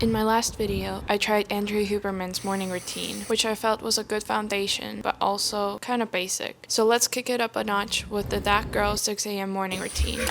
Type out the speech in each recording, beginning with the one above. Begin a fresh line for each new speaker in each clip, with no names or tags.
In my last video, I tried Andrew Huberman's morning routine, which I felt was a good foundation, but also kind of basic. So let's kick it up a notch with the That Girl 6 a.m. morning routine.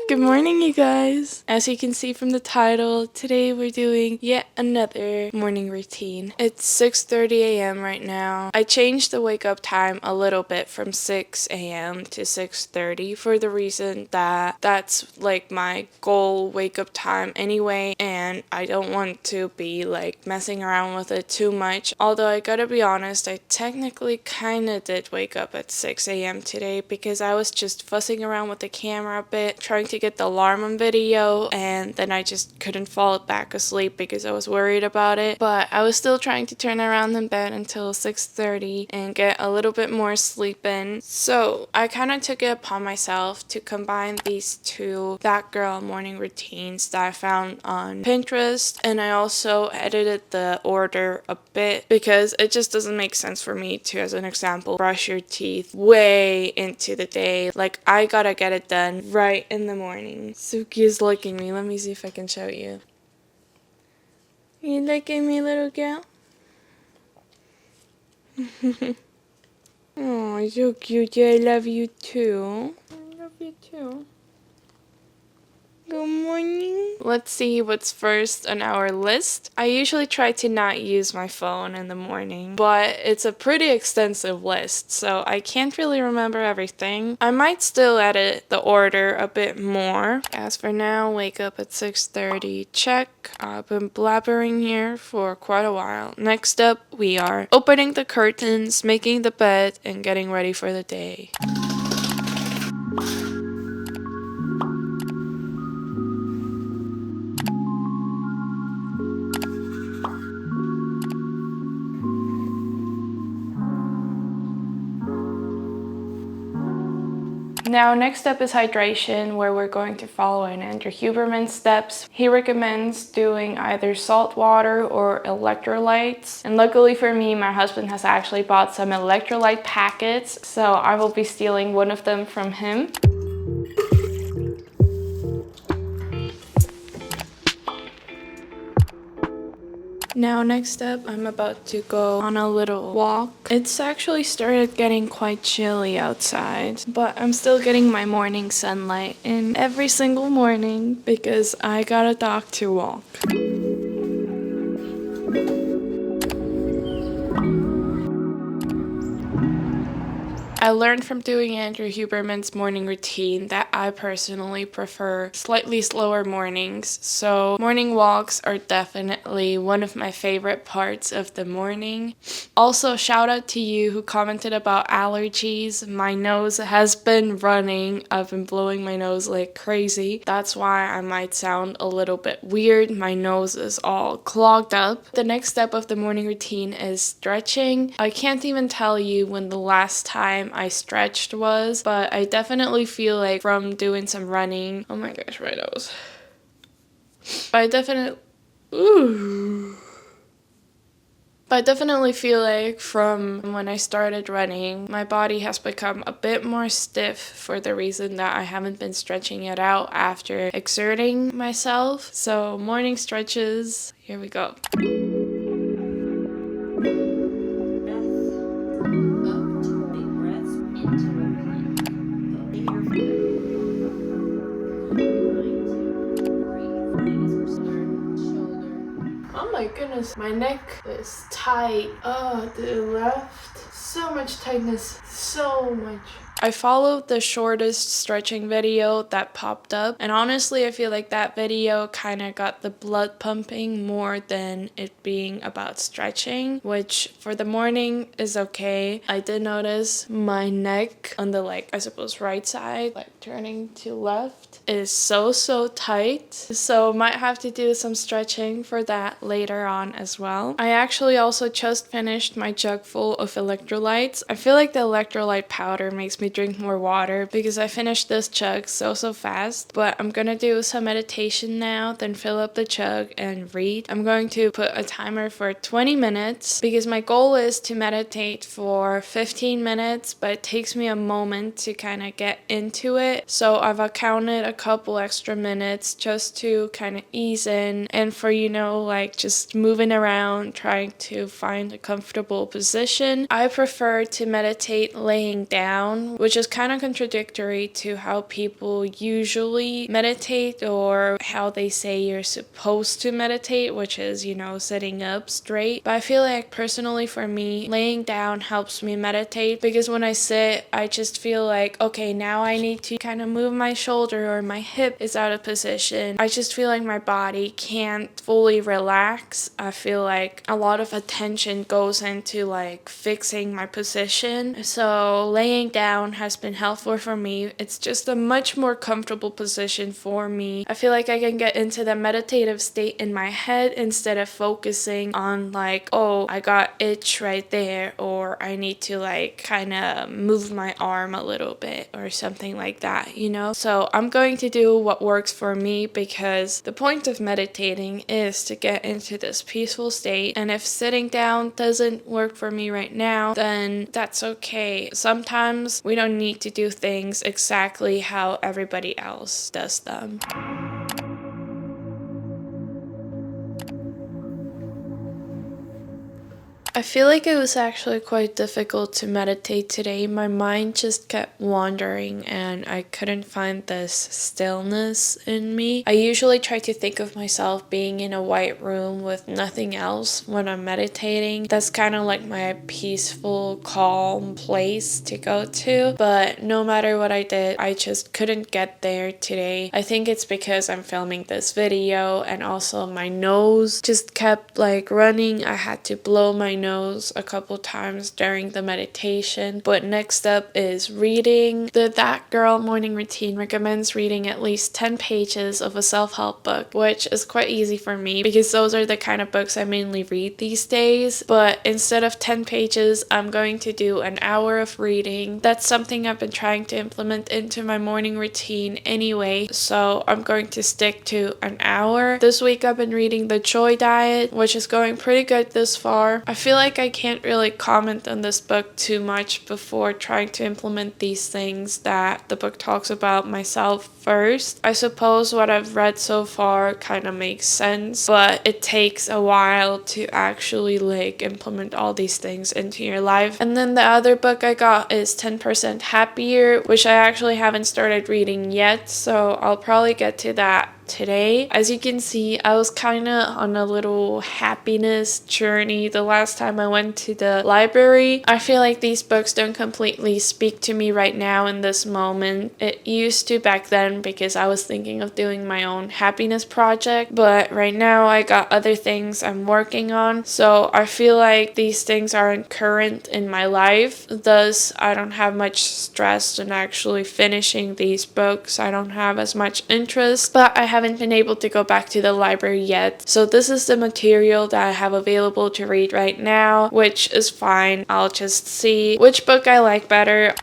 Good morning, you guys! As you can see from the title, today we're doing yet another morning routine. It's 6:30 a.m. right now. I changed the wake up time a little bit from 6 a.m. to 6:30 for the reason that that's like my goal wake up time anyway, and I don't want to be like messing around with it too much. Although I gotta be honest, I technically kinda did wake up at 6 a.m. today because I was just fussing around with the camera a bit, trying to get the alarm on video, and then I just couldn't fall back asleep because I was worried about it. But I was still trying to turn around in bed until 6:30 and get a little bit more sleep in. So I kind of took it upon myself to combine these two That Girl morning routines that I found on Pinterest, and I also edited the order a bit because it just doesn't make sense for me to, as an example, brush your teeth way into the day. Like, I gotta get it done right in the morning. Suki is licking me. Let me see if I can show you. You licking me, little girl? Oh, so cute. I love you too. I love you too. Good morning. Let's see what's first on our list. I usually try to not use my phone in the morning, but it's a pretty extensive list, so I can't really remember everything. I might still edit the order a bit more. As for now, wake up at 6:30. Check. I've been blabbering here for quite a while. Next up, we are opening the curtains, making the bed, and getting ready for the day. Now, next up is hydration, where we're going to follow in Andrew Huberman's steps. He recommends doing either salt water or electrolytes. And luckily for me, my husband has actually bought some electrolyte packets, so I will be stealing one of them from him. Now, next up, I'm about to go on a little walk. It's actually started getting quite chilly outside, but I'm still getting my morning sunlight in every single morning because I got a dog to walk. I learned from doing Andrew Huberman's morning routine that I personally prefer slightly slower mornings, so morning walks are definitely one of my favorite parts of the morning. Also, shout out to you who commented about allergies. My nose has been running. I've been blowing my nose like crazy. That's why I might sound a little bit weird. My nose is all clogged up. The next step of the morning routine is stretching. I can't even tell you when the last time I stretched was, but I definitely feel like from doing some running. Oh my gosh, my nose. But I definitely feel like from when I started running, my body has become a bit more stiff for the reason that I haven't been stretching it out after exerting myself. So morning stretches, here we go. Oh my goodness, my neck is tight. Oh, the left. So much tightness. So much. I followed the shortest stretching video that popped up, and honestly I feel like that video kind of got the blood pumping more than it being about stretching, which for the morning is okay. I did notice my neck on the I suppose right side, like turning to left, is so tight, so might have to do some stretching for that later on as well. I actually also just finished my jug full of electrolytes. I feel like the electrolyte powder makes me drink more water because I finished this jug so fast, but I'm gonna do some meditation now, then fill up the jug and read. I'm going to put a timer for 20 minutes because my goal is to meditate for 15 minutes, but it takes me a moment to kind of get into it. So I've accounted couple extra minutes just to kind of ease in and for, like just moving around, trying to find a comfortable position. I prefer to meditate laying down, which is kind of contradictory to how people usually meditate or how they say you're supposed to meditate, which is, sitting up straight. But I feel like personally for me, laying down helps me meditate because when I sit, I just feel like, okay, now I need to kind of move my shoulder or my hip is out of position. I just feel like my body can't fully relax. I feel like a lot of attention goes into like fixing my position. So laying down has been helpful for me. It's just a much more comfortable position for me. I feel like I can get into the meditative state in my head instead of focusing on like, oh, I got itch right there, or I need to like kind of move my arm a little bit or something like that, So I'm going to do what works for me because the point of meditating is to get into this peaceful state. And if sitting down doesn't work for me right now, then that's okay. Sometimes we don't need to do things exactly how everybody else does them. I feel like it was actually quite difficult to meditate today. My mind just kept wandering and I couldn't find this stillness in me. I usually try to think of myself being in a white room with nothing else when I'm meditating. That's kind of like my peaceful, calm place to go to. But no matter what I did, I just couldn't get there today. I think it's because I'm filming this video and also my nose just kept like running. I had to blow my nose a couple times during the meditation. But next up is reading. The That Girl morning routine recommends reading at least 10 pages of a self-help book, which is quite easy for me because those are the kind of books I mainly read these days. But instead of 10 pages, I'm going to do an hour of reading. That's something I've been trying to implement into my morning routine anyway, so I'm going to stick to an hour. This week I've been reading The Joy Diet, which is going pretty good this far. I feel like I can't really comment on this book too much before trying to implement these things that the book talks about myself first. I suppose what I've read so far kind of makes sense, but it takes a while to actually like implement all these things into your life. And then the other book I got is 10% Happier, which I actually haven't started reading yet, so I'll probably get to that today. As you can see, I was kind of on a little happiness journey the last time I went to the library. I feel like these books don't completely speak to me right now in this moment. It used to back then because I was thinking of doing my own happiness project, but right now I got other things I'm working on, so I feel like these things aren't current in my life. Thus, I don't have much stress in actually finishing these books. I don't have as much interest, but I haven't been able to go back to the library yet. So this is the material that I have available to read right now, which is fine. I'll just see which book I like better.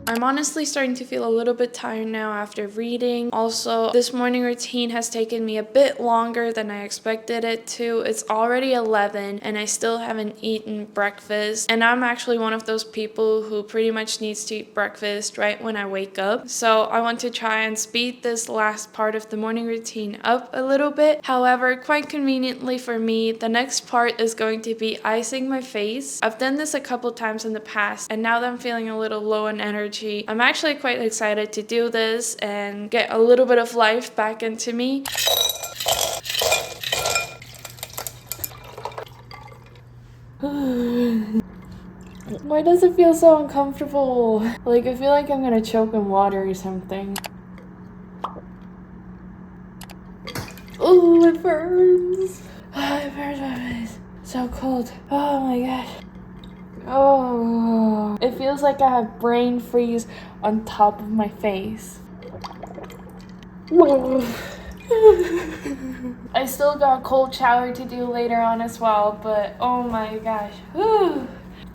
I'm honestly starting to feel a little bit tired now after reading. Also, this morning routine has taken me a bit longer than I expected it to. It's already 11 and I still haven't eaten breakfast. And I'm actually one of those people who pretty much needs to eat breakfast right when I wake up. So I want to try and speed this last part of the morning routine up a little bit. However, quite conveniently for me, the next part is going to be icing my face. I've done this a couple times in the past, and now that I'm feeling a little low on energy, I'm actually quite excited to do this and get a little bit of life back into me. Why does it feel so uncomfortable? Like, I feel like I'm gonna choke on water or something. Oh, it burns. It burns my face. So cold. Oh my gosh. Oh, it feels like I have brain freeze on top of my face. I still got a cold shower to do later on as well, but oh my gosh.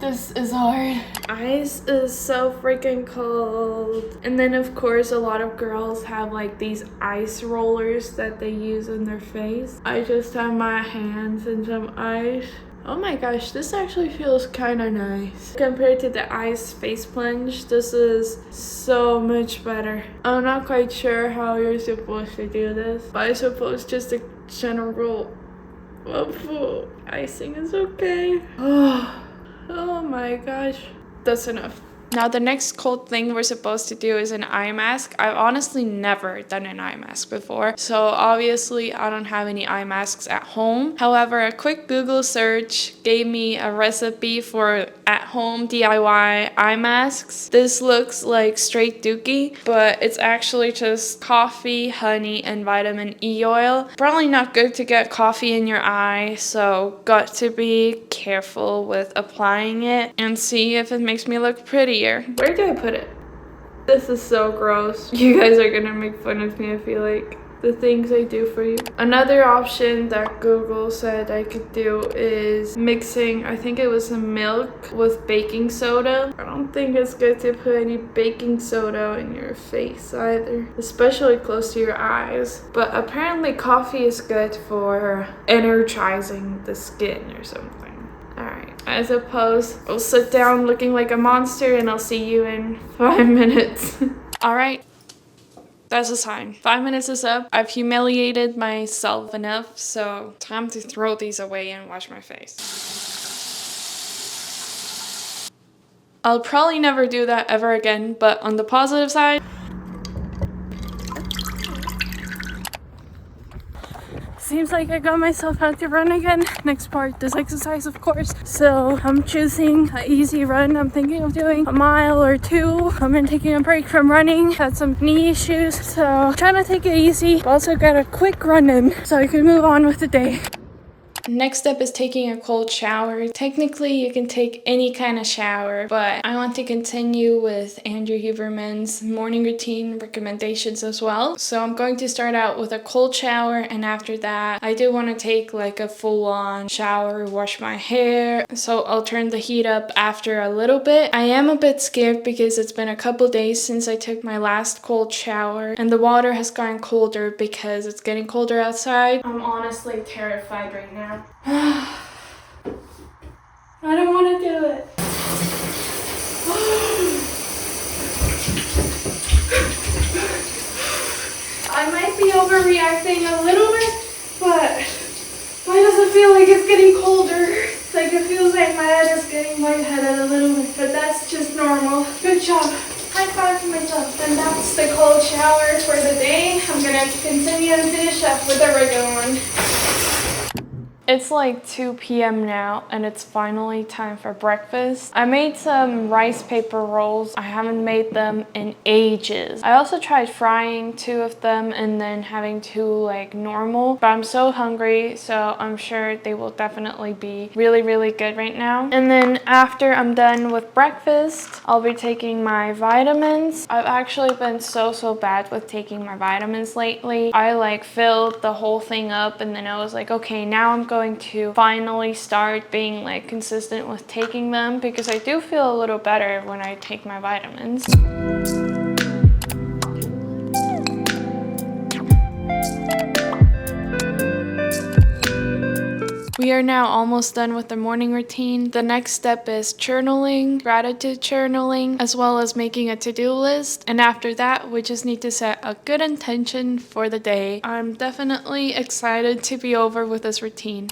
This is hard. Ice is so freaking cold. And then of course a lot of girls have like these ice rollers that they use in their face. I just have my hands in some ice. Oh my gosh, this actually feels kind of nice. Compared to the ice face plunge, this is so much better. I'm not quite sure how you're supposed to do this, but I suppose just a general icing is okay. Oh my gosh. That's enough. Now the next cold thing we're supposed to do is an eye mask. I've honestly never done an eye mask before, so obviously I don't have any eye masks at home. However, a quick Google search gave me a recipe for at-home DIY eye masks. This looks like straight dookie, but it's actually just coffee, honey, and vitamin E oil. Probably not good to get coffee in your eye, so got to be careful with applying it and see if it makes me look prettier. Where do I put it? This is so gross. You guys are gonna make fun of me, I feel like. The things I do for you. Another option that Google said I could do is mixing, I think it was some milk with baking soda. I don't think it's good to put any baking soda in your face either, especially close to your eyes. But apparently coffee is good for energizing the skin or something. Alright, I suppose I'll sit down looking like a monster and I'll see you in 5 minutes. Alright, that's a sign. 5 minutes is up. I've humiliated myself enough, so time to throw these away and wash my face. I'll probably never do that ever again, but on the positive side, seems like I got myself out to run again. Next part is exercise, of course. So I'm choosing an easy run. I'm thinking of doing a mile or 2. I've been taking a break from running. Had some knee issues, so trying to take it easy. But also got a quick run in so I can move on with the day. Next step is taking a cold shower. Technically, you can take any kind of shower, but I want to continue with Andrew Huberman's morning routine recommendations as well. So I'm going to start out with a cold shower, and after that, I do want to take like a full-on shower, wash my hair. So I'll turn the heat up after a little bit. I am a bit scared because it's been a couple days since I took my last cold shower, and the water has gotten colder because it's getting colder outside. I'm honestly terrified right now. I don't want to do it. I might be overreacting a little bit, but why does it feel like it's getting colder? Like it feels like my head is getting lightheaded a little bit, but that's just normal. Good job. High five to myself. And that's the cold shower for the day. I'm gonna continue and finish up with a regular one. It's like 2 p.m. now, and it's finally time for breakfast. I made some rice paper rolls. I haven't made them in ages. I also tried frying 2 of them and then having 2 like normal, but I'm so hungry, so I'm sure they will definitely be really, really good right now. And then after I'm done with breakfast, I'll be taking my vitamins. I've actually been so bad with taking my vitamins lately. I like filled the whole thing up, and then I was like, okay, now I'm going to finally start being like consistent with taking them, because I do feel a little better when I take my vitamins. We are now almost done with the morning routine. The next step is journaling, gratitude journaling, as well as making a to-do list. And after that, we just need to set a good intention for the day. I'm definitely excited to be over with this routine.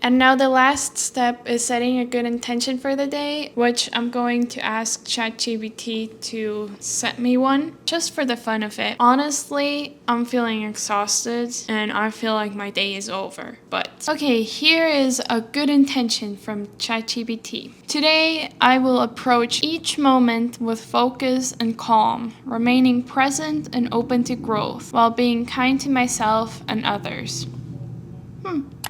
And now the last step is setting a good intention for the day, which I'm going to ask ChatGPT to set me one, just for the fun of it. Honestly, I'm feeling exhausted and I feel like my day is over. But okay, here is a good intention from ChatGPT. Today, I will approach each moment with focus and calm, remaining present and open to growth, while being kind to myself and others.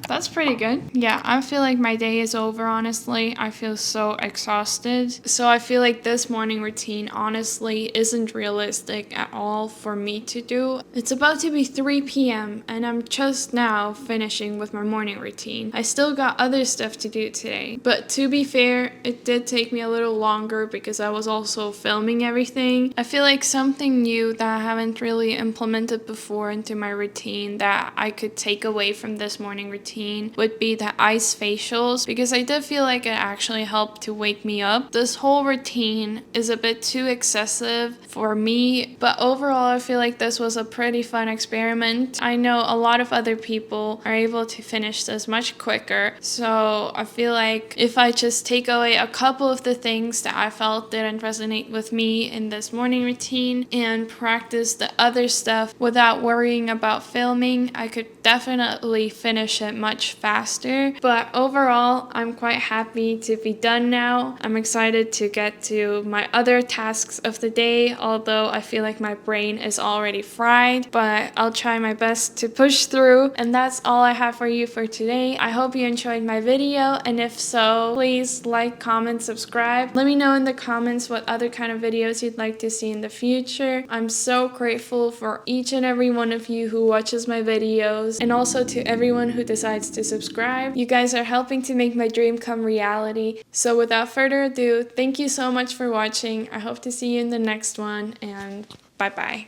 That's pretty good. Yeah, I feel like my day is over, honestly. I feel so exhausted. So I feel like this morning routine honestly isn't realistic at all for me to do. It's about to be 3 p.m. and I'm just now finishing with my morning routine. I still got other stuff to do today. But to be fair, it did take me a little longer because I was also filming everything. I feel like something new that I haven't really implemented before into my routine that I could take away from this morning routine would be the ice facials, because I did feel like it actually helped to wake me up. This whole routine is a bit too excessive for me, but overall I feel like this was a pretty fun experiment. I know a lot of other people are able to finish this much quicker, so I feel like if I just take away a couple of the things that I felt didn't resonate with me in this morning routine and practice the other stuff without worrying about filming, I could definitely finish it much faster. But overall, I'm quite happy to be done now. I'm excited to get to my other tasks of the day, although I feel like my brain is already fried, but I'll try my best to push through. And that's all I have for you for today. I hope you enjoyed my video, and if so, please like, comment, subscribe. Let me know in the comments what other kind of videos you'd like to see in the future. I'm so grateful for each and every one of you who watches my videos, and also to everyone who decides to subscribe. You guys are helping to make my dream come reality. So without further ado, thank you so much for watching. I hope to see you in the next one, and bye bye.